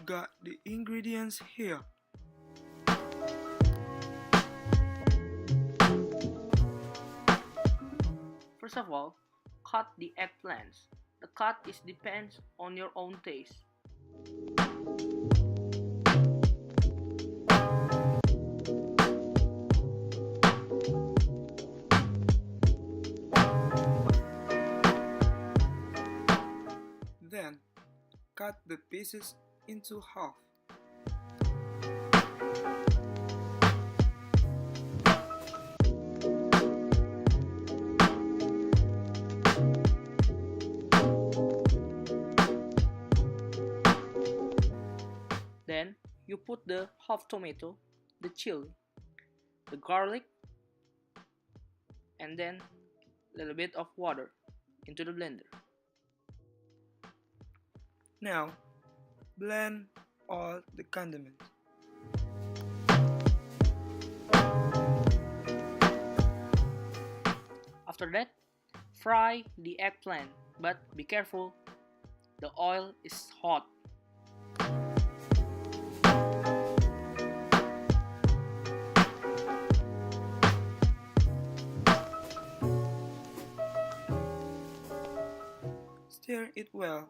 got the ingredients here. First of all, cut the eggplants. The cut depends on your own taste. Then, cut the pieces into half. Then, you put the half tomato, the chili, the garlic, and then a little bit of water into the blender. Now, blend all the condiments. After that, fry the eggplant, but be careful, the oil is hot. Stir it well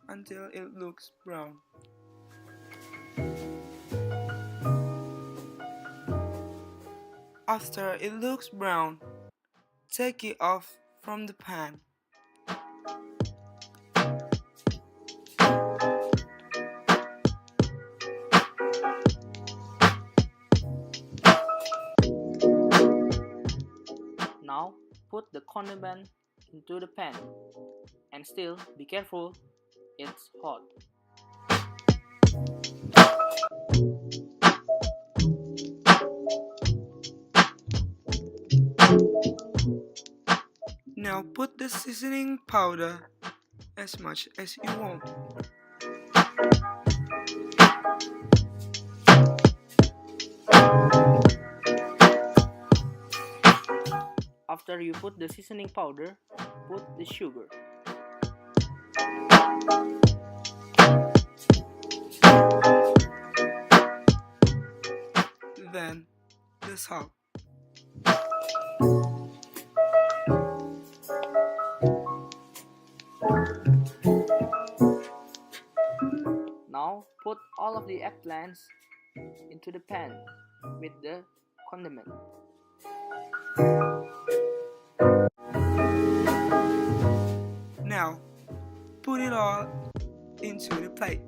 until it looks brown. After it looks brown, take it off from the pan. Now, put the condiment into the pan, and still be careful, it's hot. Now put the seasoning powder as much as you want. After you put the seasoning powder, put the sugar. Then the salt. Now put all of the eggplants into the pan with the condiment. Now put it all into the plate.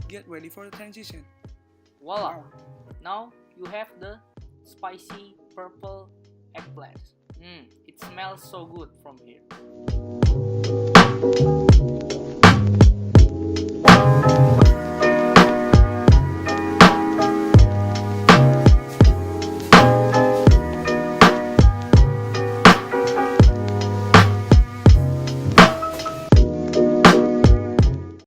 Get ready for the transition. Voila! Now you have the spicy purple eggplants. It smells so good from here.